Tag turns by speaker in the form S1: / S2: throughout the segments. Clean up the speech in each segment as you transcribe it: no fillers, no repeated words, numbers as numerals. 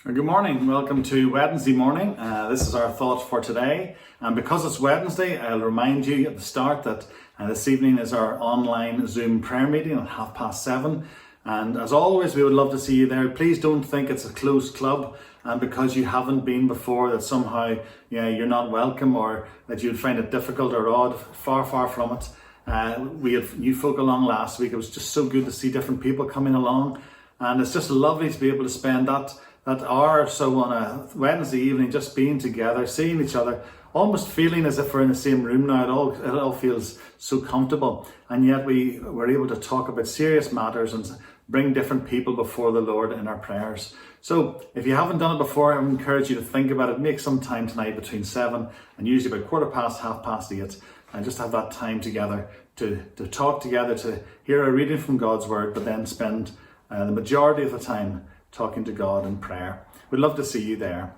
S1: Good morning, welcome to Wednesday morning. This is our thought for today, and because it's Wednesday, I'll remind you at the start that this evening is our online Zoom prayer meeting at 7:30, and as always we would love to see you there. Please don't think it's a closed club and because you haven't been before that somehow you're not welcome or that you'd find it difficult or odd. Far from it. We had new folk along last week. It was just so good to see different people coming along, and it's just lovely to be able to spend that hour or so on a Wednesday evening just being together, seeing each other, almost feeling as if we're in the same room now. It all feels so comfortable, and yet we were able to talk about serious matters and bring different people before the Lord in our prayers. So if you haven't done it before, I would encourage you to think about it. Make some time tonight between 7 and usually about 8:15, and just have that time together to talk together, to hear a reading from God's Word, but then spend the majority of the time talking to God in prayer. We'd love to see you there.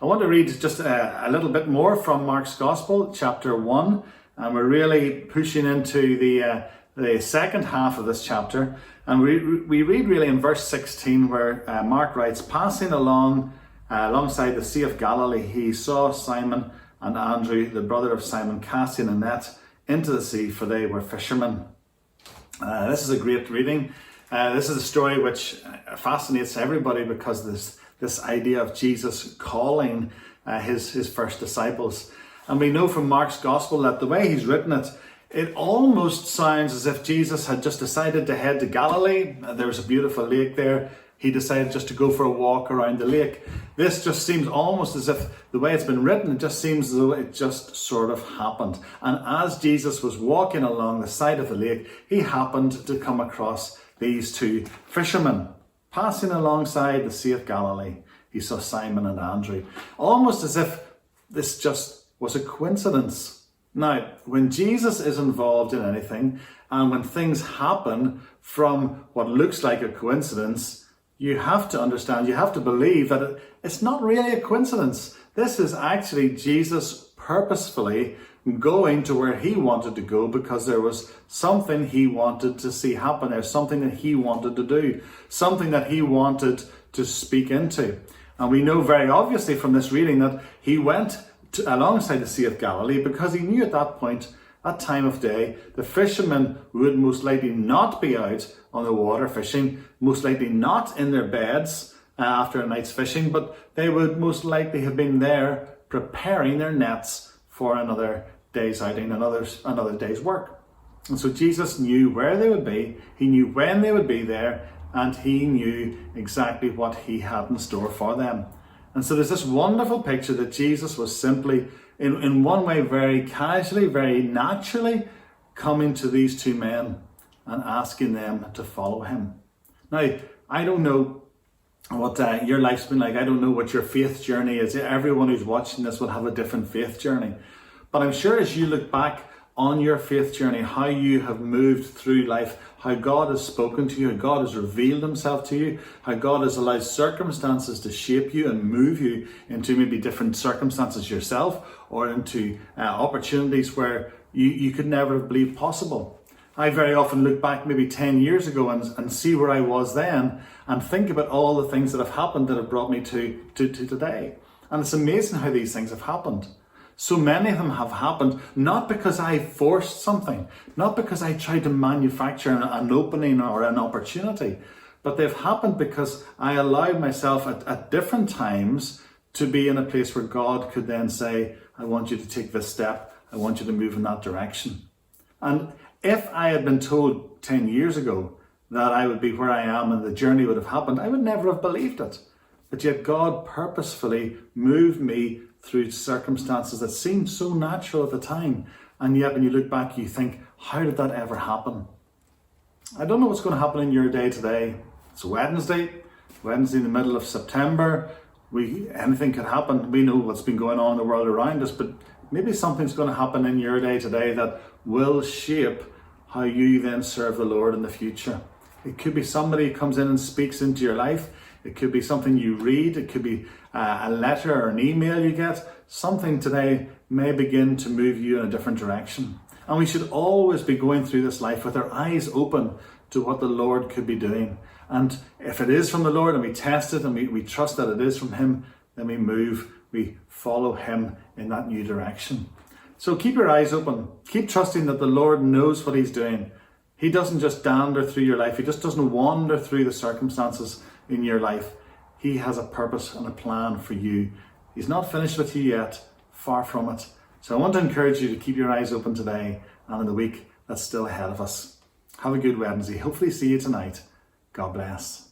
S1: I want to read just a little bit more from Mark's Gospel, chapter 1, and we're really pushing into the second half of this chapter. And we read really in verse 16 where Mark writes, "Passing alongside the Sea of Galilee, he saw Simon and Andrew, the brother of Simon, casting a net into the sea, for they were fishermen." This is a great reading. This is a story which fascinates everybody because this idea of Jesus calling his first disciples. And we know from Mark's Gospel that the way he's written it, it almost sounds as if Jesus had just decided to head to Galilee. There was a beautiful lake there. He decided just to go for a walk around the lake. This just seems almost as if the way it's been written, it just seems as though it just sort of happened. And as Jesus was walking along the side of the lake, he happened to come across these two fishermen passing alongside the Sea of Galilee. He saw Simon and Andrew, almost as if this just was a coincidence. Now, when Jesus is involved in anything, and when things happen from what looks like a coincidence, you have to understand, you have to believe that it's not really a coincidence. This is actually Jesus purposefully going to where he wanted to go because there was something he wanted to see happen there, something that he wanted to do, something that he wanted to speak into. And we know very obviously from this reading that he went alongside the Sea of Galilee because he knew at that point, that time of day, the fishermen would most likely not be out on the water fishing, most likely not in their beds after a night's fishing, but they would most likely have been there preparing their nets for another day's outing, another day's work. And so Jesus knew where they would be, he knew when they would be there, and he knew exactly what he had in store for them. And so there's this wonderful picture that Jesus was simply, in one way, very casually, very naturally coming to these two men and asking them to follow him. Now, I don't know what your life's been like. I don't know what your faith journey is. Everyone who's watching this will have a different faith journey. But I'm sure as you look back on your faith journey, how you have moved through life, how God has spoken to you, how God has revealed himself to you, how God has allowed circumstances to shape you and move you into maybe different circumstances yourself or into opportunities where you could never have believed possible. I very often look back maybe 10 years ago and see where I was then and think about all the things that have happened that have brought me to today. And it's amazing how these things have happened. So many of them have happened not because I forced something, not because I tried to manufacture an opening or an opportunity, but they've happened because I allowed myself at different times to be in a place where God could then say, I want you to take this step, I want you to move in that direction. And if I had been told 10 years ago that I would be where I am and the journey would have happened, I would never have believed it. But yet God purposefully moved me through circumstances that seemed so natural at the time. And yet when you look back, you think, how did that ever happen? I don't know what's going to happen in your day today. It's Wednesday in the middle of September. Anything could happen. We know what's been going on in the world around us, but maybe something's going to happen in your day today that will shape how you then serve the Lord in the future. It could be somebody who comes in and speaks into your life. It could be something you read. It could be a letter or an email you get. Something today may begin to move you in a different direction. And we should always be going through this life with our eyes open to what the Lord could be doing. And if it is from the Lord and we test it and we trust that it is from him, then we move, we follow him in that new direction. So keep your eyes open. Keep trusting that the Lord knows what he's doing. He doesn't just dander through your life. He just doesn't wander through the circumstances in your life. He has a purpose and a plan for you. He's not finished with you yet, far from it. So I want to encourage you to keep your eyes open today and in the week that's still ahead of us. Have a good Wednesday. Hopefully see you tonight. God bless.